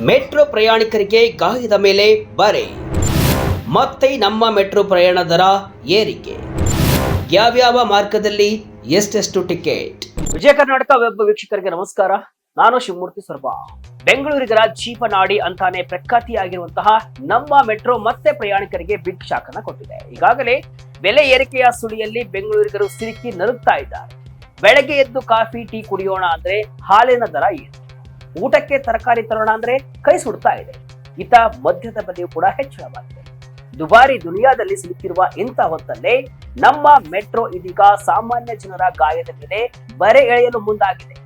Metro ಪ್ರಯಾಣಿಕರಿಗೆ ಗಾಯದ ಮೇಲೆ ಬರೆ. ಮತ್ತೆ ನಮ್ಮ ಮೆಟ್ರೋ ಪ್ರಯಾಣ ದರ ಏರಿಕೆ. ಯಾವ್ಯಾವ ಮಾರ್ಗದಲ್ಲಿ ಎಷ್ಟೆಷ್ಟು ಟಿಕೆಟ್? ವಿಜಯ ಕರ್ನಾಟಕ ವೆಬ್ ವೀಕ್ಷಕರಿಗೆ ನಮಸ್ಕಾರ. ನಾನು ಶಿವಮೂರ್ತಿ ಸ್ವರ್ಪ. ಬೆಂಗಳೂರಿಗರ ಜೀವನಾಡಿ ಅಂತಾನೆ ಪ್ರಖ್ಯಾತಿಯಾಗಿರುವಂತಹ ನಮ್ಮ ಮೆಟ್ರೋ ಮತ್ತೆ ಪ್ರಯಾಣಿಕರಿಗೆ ಬಿಗ್ ಶಾಕ್ ಅನ್ನ ಕೊಟ್ಟಿದೆ. ಈಗಾಗಲೇ ಬೆಲೆ ಏರಿಕೆಯ ಸುಳಿಯಲ್ಲಿ ಬೆಂಗಳೂರಿಗರು ಸಿಲುಕಿ ನರುಗ್ತಾ ಇದ್ದಾರೆ. ಬೆಳಗ್ಗೆ ಎದ್ದು ಕಾಫಿ ಟೀ ಕುಡಿಯೋಣ ಅಂದ್ರೆ ಹಾಲಿನ ದರ ಏನು, ಊಟಕ್ಕೆ ತರಕಾರಿ ತರೋಣ ಅಂದ್ರೆ ಕೈ ಸುಡ್ತಾ ಇದೆ. ಇತ ಮದ್ಯದ ಬೆಲೆಯೂ ಕೂಡ ಹೆಚ್ಚಳವಾಗಿದೆ. ದುಬಾರಿ ದುನಿಯಾದಲ್ಲಿ ಸಿಲುಕಿರುವ ಇಂಥ ಹೊತ್ತಲ್ಲೇ ನಮ್ಮ ಮೆಟ್ರೋ ಇದೀಗ ಸಾಮಾನ್ಯ ಜನರ ಗಾಯದ ಮೇಲೆ ಬರೆ ಎಳೆಯಲು ಮುಂದಾಗಿದೆ.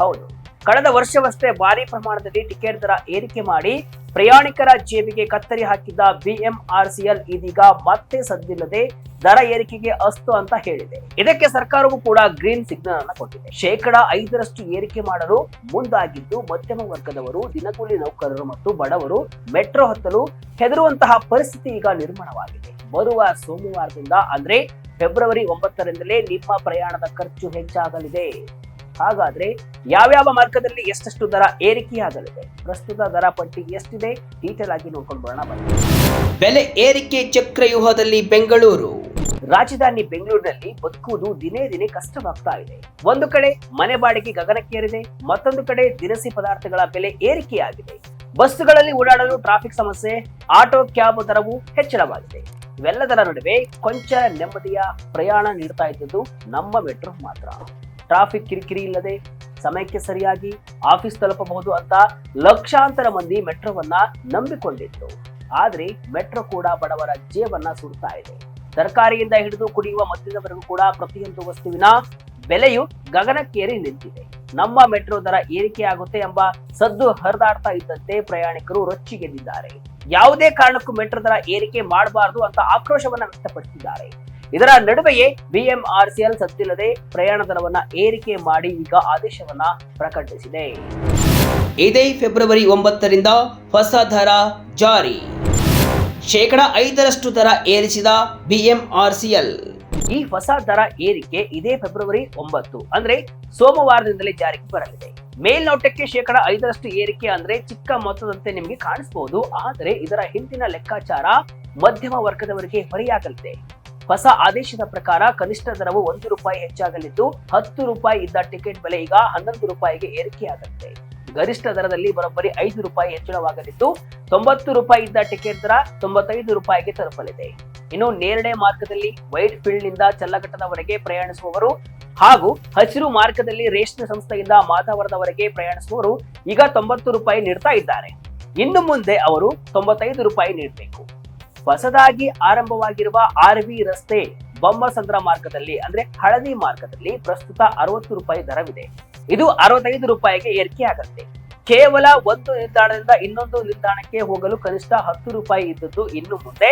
ಹೌದು, ಕಳೆದ ವರ್ಷವಷ್ಟೇ ಭಾರಿ ಪ್ರಮಾಣದಲ್ಲಿ ಟಿಕೆಟ್ ದರ ಏರಿಕೆ ಮಾಡಿ ಪ್ರಯಾಣಿಕರ ಜೇಬಿಗೆ ಕತ್ತರಿ ಹಾಕಿದ್ದ ಬಿಎಂಆರ್ಸಿಎಲ್ ಇದೀಗ ಮತ್ತೆ ಸದ್ದಿಲ್ಲದೆ ದರ ಏರಿಕೆಗೆ ಅಸ್ತು ಅಂತ ಹೇಳಿದೆ. ಇದಕ್ಕೆ ಸರ್ಕಾರವು ಕೂಡ ಗ್ರೀನ್ ಸಿಗ್ನಲ್ ಅನ್ನು ಕೊಟ್ಟಿದೆ. 5% ಏರಿಕೆ ಮಾಡಲು ಮುಂದಾಗಿದ್ದು ಮಧ್ಯಮ ವರ್ಗದವರು, ದಿನಗೂಲಿ ನೌಕರರು ಮತ್ತು ಬಡವರು ಮೆಟ್ರೋ ಹತ್ತಲು ಹೆದರುವಂತಹ ಪರಿಸ್ಥಿತಿ ಈಗ ನಿರ್ಮಾಣವಾಗಿದೆ. ಬರುವ ಸೋಮವಾರದಿಂದ ಅಂದ್ರೆ ಫೆಬ್ರವರಿ 9ರಿಂದಲೇ ನಿಮ್ಮ ಪ್ರಯಾಣದ ಖರ್ಚು ಹೆಚ್ಚಾಗಲಿದೆ. ಹಾಗಾದ್ರೆ ಯಾವ್ಯಾವ ಮಾರ್ಗದಲ್ಲಿ ಎಷ್ಟೆಷ್ಟು ದರ ಏರಿಕೆಯಾಗಲಿದೆ, ಪ್ರಸ್ತುತ ದರ ಪಟ್ಟಿ ಎಷ್ಟಿದೆ, ಡೀಟೇಲ್ ಆಗಿ ನೋಡ್ಕೊಂಡು ಬರೋಣ ಬನ್ನಿ. ಬೆಲೆ ಏರಿಕೆ ಚಕ್ರವ್ಯೂಹದಲ್ಲಿ ಬೆಂಗಳೂರು. ರಾಜಧಾನಿ ಬೆಂಗಳೂರಿನಲ್ಲಿ ಬದುಕುವುದು ದಿನೇ ದಿನೇ ಕಷ್ಟವಾಗ್ತಾ ಇದೆ. ಒಂದು ಕಡೆ ಮನೆ ಬಾಡಿಗೆ ಗಗನಕ್ಕೇರಿದೆ, ಮತ್ತೊಂದು ಕಡೆ ದಿನಸಿ ಪದಾರ್ಥಗಳ ಬೆಲೆ ಏರಿಕೆಯಾಗಿದೆ. ಬಸ್ಸುಗಳಲ್ಲಿ ಓಡಾಡಲು ಟ್ರಾಫಿಕ್ ಸಮಸ್ಯೆ, ಆಟೋ ಕ್ಯಾಬ್ ದರವು ಹೆಚ್ಚಳವಾಗಿದೆ. ಇವೆಲ್ಲದರ ನಡುವೆ ಕೊಂಚ ನೆಮ್ಮದಿಯ ಪ್ರಯಾಣ ನೀಡ್ತಾ ಇದ್ದದ್ದು ನಮ್ಮ ಮೆಟ್ರೋ ಮಾತ್ರ. ಟ್ರಾಫಿಕ್ ಕಿರಿಕಿರಿ ಇಲ್ಲದೆ ಸಮಯಕ್ಕೆ ಸರಿಯಾಗಿ ಆಫೀಸ್ ತಲುಪಬಹುದು ಅಂತ ಲಕ್ಷಾಂತರ ಮಂದಿ ಮೆಟ್ರೋವನ್ನ ನಂಬಿಕೊಂಡಿದ್ರು. ಆದ್ರೆ ಮೆಟ್ರೋ ಕೂಡ ಬಡವರ ಜೇಬನ್ನ ಸುಡ್ತಾ ಇದೆ. ತರಕಾರಿಯಿಂದ ಹಿಡಿದು ಕುಡಿಯುವ ಮದ್ಯದವರೆಗೂ ಕೂಡ ಪ್ರತಿಯೊಂದು ವಸ್ತುವಿನ ಬೆಲೆಯು ಗಗನಕ್ಕೇರಿ ನಿಂತಿದೆ. ನಮ್ಮ ಮೆಟ್ರೋ ದರ ಏರಿಕೆಯಾಗುತ್ತೆ ಎಂಬ ಸದ್ದು ಹರಿದಾಡ್ತಾ ಇದ್ದಂತೆ ಪ್ರಯಾಣಿಕರು ರೊಚ್ಚಿಗೆದ್ದಿದ್ದಾರೆ. ಯಾವುದೇ ಕಾರಣಕ್ಕೂ ಮೆಟ್ರೋ ದರ ಏರಿಕೆ ಮಾಡಬಾರದು ಅಂತ ಆಕ್ರೋಶವನ್ನ ವ್ಯಕ್ತಪಡಿಸಿದ್ದಾರೆ. ಇದರ ನಡುವೆಯೇ ಬಿಎಂಆರ್ಸಿಎಲ್ ಸದ್ದಿಲ್ಲದೆ ಪ್ರಯಾಣ ದರವನ್ನ ಏರಿಕೆ ಮಾಡಿ ಈಗ ಆದೇಶವನ್ನ ಪ್ರಕಟಿಸಿದೆ. ಇದೇ ಫೆಬ್ರವರಿ 9ರಿಂದ ಹೊಸ ದರ ಜಾರಿ. 5% ದರ ಏರಿಸಿದ ಬಿಎಂಆರ್ಸಿಎಲ್. ಈ ಹೊಸ ದರ ಏರಿಕೆ ಇದೇ ಫೆಬ್ರವರಿ 9 ಅಂದ್ರೆ ಸೋಮವಾರದಿಂದಲೇ ಜಾರಿಗೆ ಬರಲಿದೆ. ಮೇಲ್ನೋಟಕ್ಕೆ 5% ಏರಿಕೆ ಅಂದ್ರೆ ಚಿಕ್ಕ ಮೊತ್ತದಂತೆ ನಿಮಗೆ ಕಾಣಿಸಬಹುದು. ಆದರೆ ಇದರ ಹಿಂದಿನ ಲೆಕ್ಕಾಚಾರ ಮಧ್ಯಮ ವರ್ಗದವರಿಗೆ ಹೊರೆಯಾಗಲಿದೆ. ಹೊಸ ಆದೇಶದ ಪ್ರಕಾರ ಕನಿಷ್ಠ ದರವು ₹1 ಹೆಚ್ಚಾಗಲಿದ್ದು, ₹10 ಇದ್ದ ಟಿಕೆಟ್ ಬೆಲೆ ಈಗ ₹11ಗೆ ಏರಿಕೆಯಾಗಲಿದೆ. ಗರಿಷ್ಠ ದರದಲ್ಲಿ ಬರೋಬ್ಬರಿ ₹5 ಹೆಚ್ಚಳವಾಗಲಿದ್ದು, ₹90 ಇದ್ದ ಟಿಕೆಟ್ ದರ ₹95ಗೆ ತಲುಪಲಿದೆ. ಇನ್ನು ನೇರಳೆ ಮಾರ್ಗದಲ್ಲಿ ವೈಟ್ ಫೀಲ್ಡ್ ನಿಂದ ಚಲ್ಲಘಟ್ಟದವರೆಗೆ ಪ್ರಯಾಣಿಸುವವರು ಹಾಗೂ ಹಸಿರು ಮಾರ್ಗದಲ್ಲಿ ರೇಷ್ಮೆ ಸಂಸ್ಥೆಯಿಂದ ಮಾತಾವರದವರೆಗೆ ಪ್ರಯಾಣಿಸುವವರು ಈಗ ₹90 ನೀಡ್ತಾ ಇದ್ದಾರೆ. ಇನ್ನು ಮುಂದೆ ಅವರು ₹95 ನೀಡಬೇಕು. ಹೊಸದಾಗಿ ಆರಂಭವಾಗಿರುವ ಆರ್ವಿ ರಸ್ತೆ ಬೊಮ್ಮಸಂದ್ರ ಮಾರ್ಗದಲ್ಲಿ ಅಂದ್ರೆ ಹಳದಿ ಮಾರ್ಗದಲ್ಲಿ ಪ್ರಸ್ತುತ ₹60 ದರವಿದೆ. ಇದು ₹65ಗೆ ಏರಿಕೆಯಾಗುತ್ತೆ. ಕೇವಲ ಒಂದು ನಿಲ್ದಾಣದಿಂದ ಇನ್ನೊಂದು ನಿಲ್ದಾಣಕ್ಕೆ ಹೋಗಲು ಕನಿಷ್ಠ ₹10 ಇದ್ದದ್ದು ಇನ್ನು ಮುಂದೆ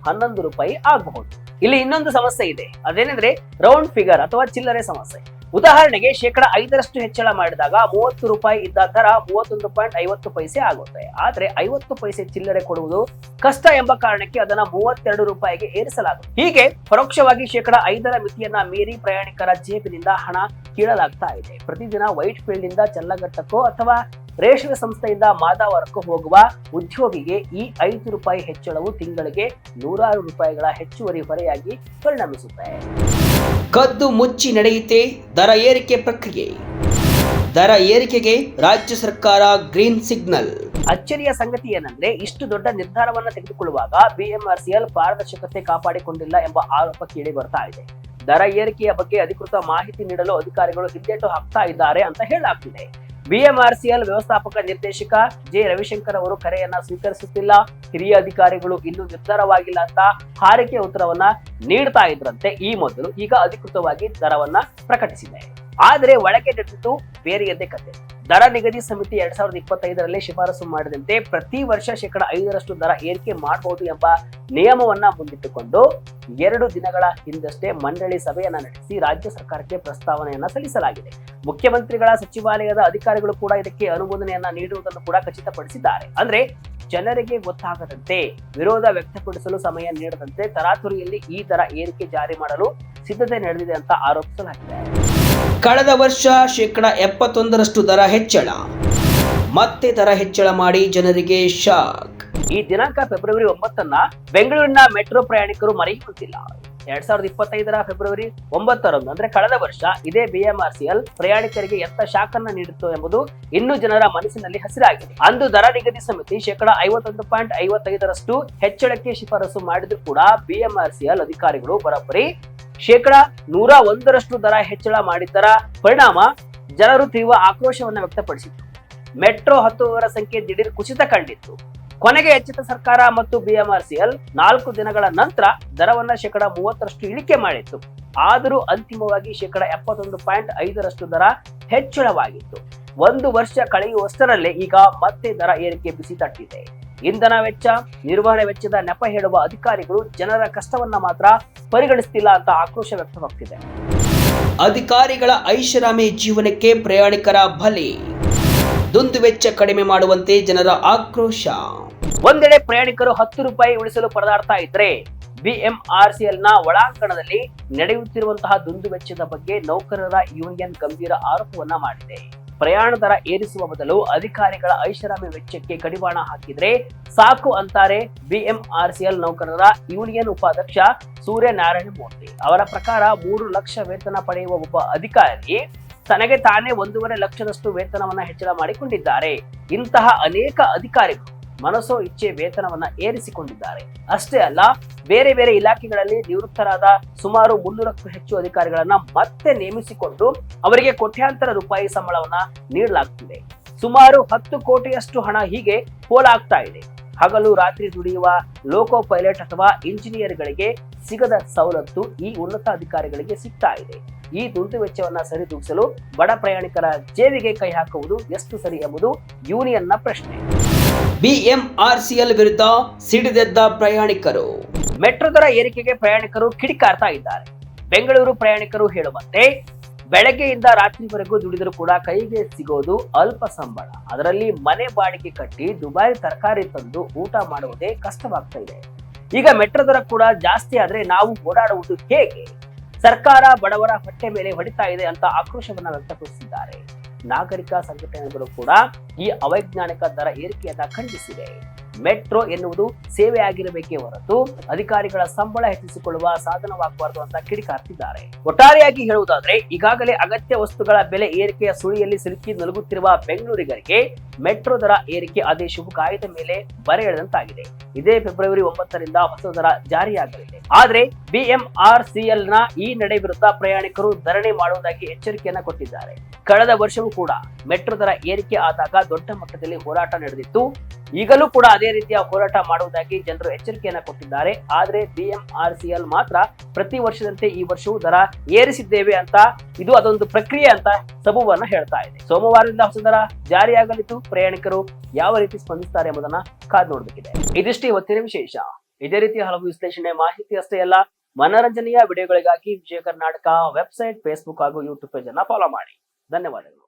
₹11 ಆಗಬಹುದು. ಇಲ್ಲಿ ಇನ್ನೊಂದು ಸಮಸ್ಯೆ ಇದೆ, ಅದೇನೆಂದ್ರೆ ರೌಂಡ್ ಫಿಗರ್ ಅಥವಾ ಚಿಲ್ಲರೆ ಸಮಸ್ಯೆ. ಉದಾಹರಣೆಗೆ 5% ಹೆಚ್ಚಳ ಮಾಡಿದಾಗ ₹30 ಇದ್ದ ದರ ₹31.50 ಆಗುತ್ತೆ. ಆದ್ರೆ 50 ಪೈಸೆ ಚಿಲ್ಲರೆ ಕೊಡುವುದು ಕಷ್ಟ ಎಂಬ ಕಾರಣಕ್ಕೆ ಅದನ್ನ ₹32ಗೆ ಏರಿಸಲಾಗುತ್ತೆ. ಹೀಗೆ ಪರೋಕ್ಷವಾಗಿ 5% ಮಿತಿಯನ್ನ ಮೀರಿ ಪ್ರಯಾಣಿಕರ ಜೇಬಿನಿಂದ ಹಣ ಕೀಳಲಾಗ್ತಾ ಇದೆ. ಪ್ರತಿದಿನ ವೈಟ್ ಫೀಲ್ಡ್ ಇಂದ ಚಲ್ಲಘಟ್ಟಕ್ಕೋ ಅಥವಾ ರೇಷ್ಮೆ ಸಂಸ್ಥೆಯಿಂದ ಮಾದಾವರಕ್ಕೂ ಹೋಗುವ ಉದ್ಯೋಗಿಗೆ ಈ ₹5 ಹೆಚ್ಚಳವು ತಿಂಗಳಿಗೆ ₹100 ಹೆಚ್ಚುವರಿ ಹೊರೆಯಾಗಿ ಪರಿಣಮಿಸುತ್ತೆ. ಕದ್ದು ಮುಚ್ಚಿ ನಡೆಯುತ್ತೆ ದರ ಏರಿಕೆ ಪ್ರಕ್ರಿಯೆ. ದರ ಏರಿಕೆಗೆ ರಾಜ್ಯ ಸರ್ಕಾರ ಗ್ರೀನ್ ಸಿಗ್ನಲ್. ಅಚ್ಚರಿಯ ಸಂಗತಿ ಏನಂದ್ರೆ, ಇಷ್ಟು ದೊಡ್ಡ ನಿರ್ಧಾರವನ್ನ ತೆಗೆದುಕೊಳ್ಳುವಾಗ ಬಿಎಂಆರ್ಸಿಎಲ್ ಪಾರದರ್ಶಕತೆ ಕಾಪಾಡಿಕೊಂಡಿಲ್ಲ ಎಂಬ ಆರೋಪ ಕೇಳಿ ಬರ್ತಾ ಇದೆ. ದರ ಏರಿಕೆಯ ಬಗ್ಗೆ ಅಧಿಕೃತ ಮಾಹಿತಿ ನೀಡಲು ಅಧಿಕಾರಿಗಳು ಹಿಂದೇಟು ಹಾಕ್ತಾ ಇದ್ದಾರೆ ಅಂತ ಹೇಳಲಾಗ್ತಿದೆ. ಬಿಎಂಆರ್ಸಿಎಲ್ ವ್ಯವಸ್ಥಾಪಕ ನಿರ್ದೇಶಕ ಜೆ ರವಿಶಂಕರ್ ಅವರು ಕರೆಯನ್ನ ಸ್ವೀಕರಿಸುತ್ತಿಲ್ಲ, ಹಿರಿಯ ಅಧಿಕಾರಿಗಳು ಇನ್ನೂ ನಿರ್ಧಾರವಾಗಿಲ್ಲ ಅಂತ ಹಾರಿಕೆ ಉತ್ತರವನ್ನ ನೀಡ್ತಾ ಇದ್ರಂತೆ. ಈ ಮೊದಲು ಈಗ ಅಧಿಕೃತವಾಗಿ ದರವನ್ನ ಪ್ರಕಟಿಸಿದೆ. ಆದ್ರೆ ಒಳಗೆ ನಡೆದಿದ್ದು ಬೇರೆಯದ್ದೇ ಕತೆ. ದರ ನಿಗದಿ ಸಮಿತಿ 2025ರಲ್ಲಿ ಶಿಫಾರಸು ಮಾಡಿದಂತೆ ಪ್ರತಿ ವರ್ಷ 5% ದರ ಏರಿಕೆ ಮಾಡಬಹುದು ಎಂಬ ನಿಯಮವನ್ನ ಮುಂದಿಟ್ಟುಕೊಂಡು 2 ದಿನಗಳ ಹಿಂದಷ್ಟೇ ಮಂಡಳಿ ಸಭೆಯನ್ನ ನಡೆಸಿ ರಾಜ್ಯ ಸರ್ಕಾರಕ್ಕೆ ಪ್ರಸ್ತಾವನೆಯನ್ನ ಸಲ್ಲಿಸಲಾಗಿದೆ. ಮುಖ್ಯಮಂತ್ರಿಗಳ ಸಚಿವಾಲಯದ ಅಧಿಕಾರಿಗಳು ಕೂಡ ಇದಕ್ಕೆ ಅನುಮೋದನೆಯನ್ನ ನೀಡುವುದನ್ನು ಕೂಡ ಖಚಿತಪಡಿಸಿದ್ದಾರೆ. ಅಂದ್ರೆ ಜನರಿಗೆ ಗೊತ್ತಾಗದಂತೆ, ವಿರೋಧ ವ್ಯಕ್ತಪಡಿಸಲು ಸಮಯ ನೀಡದಂತೆ ತರಾತುರಿಯಲ್ಲಿ ಈ ದರ ಏರಿಕೆ ಜಾರಿ ಮಾಡಲು ಸಿದ್ಧತೆ ನಡೆದಿದೆ ಅಂತ ಆರೋಪಿಸಲಾಗಿದೆ. ಕಳೆದ ವರ್ಷ 71% ದರ ಹೆಚ್ಚಳ. ಮತ್ತೆ ದರ ಹೆಚ್ಚಳ ಮಾಡಿ ಜನರಿಗೆ ಶಾಕ್. ಈ ದಿನಾಂಕ ಫೆಬ್ರವರಿ 9 ಬೆಂಗಳೂರಿನ ಮೆಟ್ರೋ ಪ್ರಯಾಣಿಕರು ಮರೆಯುತ್ತಿಲ್ಲ. 2025 ಫೆಬ್ರವರಿ 9 ಅಂದ್ರೆ ಕಳೆದ ವರ್ಷ ಇದೇ ಬಿಎಂಆರ್ಸಿಎಲ್ ಪ್ರಯಾಣಿಕರಿಗೆ ಎಂತ ಶಾಕ್ ಅನ್ನ ನೀಡಿತ್ತು ಎಂಬುದು ಇನ್ನೂ ಜನರ ಮನಸ್ಸಿನಲ್ಲಿ ಹಸಿರಾಗಿದೆ. ಅಂದು ದರ ನಿಗದಿ ಸಮಿತಿ 51.55% ಹೆಚ್ಚಳಕ್ಕೆ ಶಿಫಾರಸು ಮಾಡಿದ್ರು ಕೂಡ ಬಿಎಂಆರ್ಸಿಎಲ್ ಅಧಿಕಾರಿಗಳು ಬರೋಬ್ಬರಿ 101% ದರ ಹೆಚ್ಚಳ ಮಾಡಿದ್ದರ ಪರಿಣಾಮ ಜನರು ತೀವ್ರ ಆಕ್ರೋಶವನ್ನು ವ್ಯಕ್ತಪಡಿಸಿತು. ಮೆಟ್ರೋ ಹತ್ತುವವರ ಸಂಖ್ಯೆ ದಿಢೀರ್ ಕುಸಿತ ಕಂಡಿತ್ತು. ಕೊನೆಗೆ ಎಚ್ಚೆತ್ತ ಸರ್ಕಾರ ಮತ್ತು ಬಿಎಂಆರ್ಸಿಎಲ್ 4 ದಿನಗಳ ನಂತರ ದರವನ್ನ 30% ಇಳಿಕೆ ಮಾಡಿತ್ತು. ಆದರೂ ಅಂತಿಮವಾಗಿ 71.5% ದರ ಹೆಚ್ಚಳವಾಗಿತ್ತು. 1 ವರ್ಷ ಕಳೆಯುವಷ್ಟರಲ್ಲೇ ಈಗ ಮತ್ತೆ ದರ ಏರಿಕೆ ಬಿಸಿ ತಟ್ಟಿದೆ. ಇಂಧನ ವೆಚ್ಚ, ನಿರ್ವಹಣೆ ವೆಚ್ಚದ ನೆಪ ಹೇಳುವ ಅಧಿಕಾರಿಗಳು ಜನರ ಕಷ್ಟವನ್ನ ಮಾತ್ರ ಪರಿಗಣಿಸ್ತಿಲ್ಲ ಅಂತ ಆಕ್ರೋಶ ವ್ಯಕ್ತವಾಗ್ತಿದೆ. ಅಧಿಕಾರಿಗಳ ಐಷಾರಾಮಿ ಜೀವನಕ್ಕೆ ಪ್ರಯಾಣಿಕರ ಬಲಿ. ದುಂದು ವೆಚ್ಚ ಕಡಿಮೆ ಮಾಡುವಂತೆ ಜನರ ಆಕ್ರೋಶ. ಒಂದೆಡೆ ಪ್ರಯಾಣಿಕರು 10 ರೂಪಾಯಿ ಉಳಿಸಲು ಪರದಾಡ್ತಾ ಇದ್ರೆ, ಬಿಎಂಆರ್ಸಿಎಲ್ ನ ಒಳಾಂಗಣದಲ್ಲಿ ನಡೆಯುತ್ತಿರುವಂತಹ ದುಂದು ವೆಚ್ಚದ ಬಗ್ಗೆ ನೌಕರರ ಯೂನಿಯನ್ ಗಂಭೀರ ಆರೋಪವನ್ನ ಮಾಡಿದೆ. ಪ್ರಯಾಣ ದರ ಏರಿಸುವ ಬದಲು ಅಧಿಕಾರಿಗಳ ಐಷಾರಾಮಿ ವೆಚ್ಚಕ್ಕೆ ಕಡಿವಾಣ ಹಾಕಿದ್ರೆ ಸಾಕು ಅಂತಾರೆ ಬಿಎಂಆರ್ಸಿಎಲ್ ನೌಕರರ ಯೂನಿಯನ್ ಉಪಾಧ್ಯಕ್ಷ ಸೂರ್ಯನಾರಾಯಣ ಮೂರ್ತಿ. ಅವರ ಪ್ರಕಾರ 3 ಲಕ್ಷ ವೇತನ ಪಡೆಯುವ ಒಬ್ಬ ಅಧಿಕಾರಿ ತನಗೆ ತಾನೇ 1.5 ಲಕ್ಷದಷ್ಟು ವೇತನವನ್ನ ಹೆಚ್ಚಳ ಮಾಡಿಕೊಂಡಿದ್ದಾರೆ. ಇಂತಹ ಅನೇಕ ಅಧಿಕಾರಿಗಳು ಮನಸೋ ಇಚ್ಛೆ ವೇತನವನ್ನ ಏರಿಸಿಕೊಂಡಿದ್ದಾರೆ. ಅಷ್ಟೇ ಅಲ್ಲ, ಬೇರೆ ಬೇರೆ ಇಲಾಖೆಗಳಲ್ಲಿ ನಿವೃತ್ತರಾದ ಸುಮಾರು 300ಕ್ಕೂ ಹೆಚ್ಚು ಅಧಿಕಾರಿಗಳನ್ನ ಮತ್ತೆ ನೇಮಿಸಿಕೊಂಡು ಅವರಿಗೆ ಕೋಟ್ಯಾಂತರ ರೂಪಾಯಿ ಸಂಬಳವನ್ನ ನೀಡಲಾಗ್ತಿದೆ. ಸುಮಾರು 10 ಕೋಟಿಯಷ್ಟು ಹಣ ಹೀಗೆ ಪೋಲಾಗ್ತಾ ಇದೆ. ಹಗಲು ರಾತ್ರಿ ದುಡಿಯುವ ಲೋಕೋ ಪೈಲಟ್ ಅಥವಾ ಇಂಜಿನಿಯರ್ಗಳಿಗೆ ಸಿಗದ ಸವಲತ್ತು ಈ ಉನ್ನತ ಅಧಿಕಾರಿಗಳಿಗೆ ಸಿಗ್ತಾ ಇದೆ. ಈ ದುಂದು ವೆಚ್ಚವನ್ನ ಸರಿದೂಗಿಸಲು ಬಡ ಪ್ರಯಾಣಿಕರ ಜೇಬಿಗೆ ಕೈ ಹಾಕುವುದು ಎಷ್ಟು ಸರಿ ಎಂಬುದು ಯೂನಿಯನ್ನ ಪ್ರಶ್ನೆ. ಬಿಎಂಆರ್ಸಿಎಲ್ ವಿರುದ್ಧ ಸಿಡಿದೆದ್ದ ಪ್ರಯಾಣಿಕರು. ಮೆಟ್ರೋ ದರ ಏರಿಕೆಗೆ ಪ್ರಯಾಣಿಕರು ಕಿಡಿಕಾರ್ತಾ ಇದ್ದಾರೆ. ಬೆಂಗಳೂರು ಪ್ರಯಾಣಿಕರು ಹೇಳುವಂತೆ ಬೆಳಗ್ಗೆಯಿಂದ ರಾತ್ರಿವರೆಗೂ ದುಡಿದರೂ ಕೂಡ ಕೈಗೆ ಸಿಗೋದು ಅಲ್ಪ ಸಂಬಳ. ಅದರಲ್ಲಿ ಮನೆ ಬಾಡಿಗೆ ಕಟ್ಟಿ ದುಬಾರಿ ತರಕಾರಿ ತಂದು ಊಟ ಮಾಡುವುದೇ ಕಷ್ಟವಾಗ್ತಾ ಇದೆ. ಈಗ ಮೆಟ್ರೋ ದರ ಕೂಡ ಜಾಸ್ತಿ ಆದ್ರೆ ನಾವು ಓಡಾಡುವುದು ಹೇಗೆ? ಸರ್ಕಾರ ಬಡವರ ಹೊಟ್ಟೆ ಮೇಲೆ ಹೊಡಿತಾ ಇದೆ ಅಂತ ಆಕ್ರೋಶವನ್ನ ವ್ಯಕ್ತಪಡಿಸಿದ್ದಾರೆ. ನಾಗರಿಕ ಸಂಘಟನೆಗಳು ಕೂಡ ಈ ಅವೈಜ್ಞಾನಿಕ ದರ ಏರಿಕೆಯನ್ನ ಖಂಡಿಸಿದೆ. ಮೆಟ್ರೋ ಎನ್ನುವುದು ಸೇವೆ ಆಗಿರಬೇಕೇ ಹೊರತು ಅಧಿಕಾರಿಗಳ ಸಂಬಳ ಹೆಚ್ಚಿಸಿಕೊಳ್ಳುವ ಸಾಧನವಾಗಬಾರದು ಅಂತ ಕಿಡಿಕಾರ್ತಿದ್ದಾರೆ. ಒಟ್ಟಾರೆಯಾಗಿ ಹೇಳುವುದಾದ್ರೆ, ಈಗಾಗಲೇ ಅಗತ್ಯ ವಸ್ತುಗಳ ಬೆಲೆ ಏರಿಕೆಯ ಸುಳಿಯಲ್ಲಿ ಸಿಲುಕಿ ನಲುಗುತ್ತಿರುವ ಬೆಂಗಳೂರಿಗರಿಗೆ ಮೆಟ್ರೋ ದರ ಏರಿಕೆ ಆದೇಶವು ಕಾಯದ ಮೇಲೆ ಬರೆ ಎಳೆದಂತಾಗಿದೆ. ಇದೇ ಫೆಬ್ರವರಿ 9 ಹೊಸ ದರ ಜಾರಿಯಾಗಲಿದೆ. ಆದ್ರೆ ಬಿಎಂಆರ್ಸಿಎಲ್ ನ ಈ ನಡೆ ವಿರುದ್ಧ ಪ್ರಯಾಣಿಕರು ಧರಣಿ ಮಾಡುವುದಾಗಿ ಎಚ್ಚರಿಕೆಯನ್ನ ಕೊಟ್ಟಿದ್ದಾರೆ. ಕಳೆದ ವರ್ಷವೂ ಕೂಡ ಮೆಟ್ರೋ ದರ ಏರಿಕೆ ಆದಾಗ ದೊಡ್ಡ ಮಟ್ಟದಲ್ಲಿ ಹೋರಾಟ ನಡೆದಿತ್ತು. ಈಗಲೂ ಕೂಡ ಅದೇ ರೀತಿಯ ಹೋರಾಟ ಮಾಡುವುದಾಗಿ ಜನರು ಎಚ್ಚರಿಕೆಯನ್ನ ಕೊಟ್ಟಿದ್ದಾರೆ. ಆದ್ರೆ ಬಿಎಂಆರ್ಸಿಎಲ್ ಮಾತ್ರ ಪ್ರತಿ ವರ್ಷದಂತೆ ಈ ವರ್ಷವೂ ದರ ಏರಿಸಿದ್ದೇವೆ ಅಂತ, ಇದು ಅದೊಂದು ಪ್ರಕ್ರಿಯೆ ಅಂತ ಸಬೂಬನ್ನ ಹೇಳ್ತಾ ಇದೆ. ಸೋಮವಾರದಿಂದ ಹೊಸ ದರ ಜಾರಿಯಾಗಲಿದ್ದು ಪ್ರಯಾಣಿಕರು ಯಾವ ರೀತಿ ಸ್ಪಂದಿಸ್ತಾರೆ ಎಂಬುದನ್ನ ಕಾದು ನೋಡಬೇಕಿದೆ. ಇದಿಷ್ಟು ಇವತ್ತಿನ ವಿಶೇಷ. ಇದೇ ರೀತಿ ಹಲವು ವಿಶ್ಲೇಷಣೆ, ಮಾಹಿತಿ ಅಷ್ಟೇ ಅಲ್ಲ, ಮನರಂಜನೆಯ ವಿಡಿಯೋಗಳಿಗಾಗಿ ವಿಜಯ ಕರ್ನಾಟಕ ವೆಬ್ಸೈಟ್, ಫೇಸ್ಬುಕ್ ಹಾಗೂ ಯೂಟ್ಯೂಬ್ ಪೇಜ್ ಅನ್ನ ಫಾಲೋ ಮಾಡಿ. ಧನ್ಯವಾದಗಳು.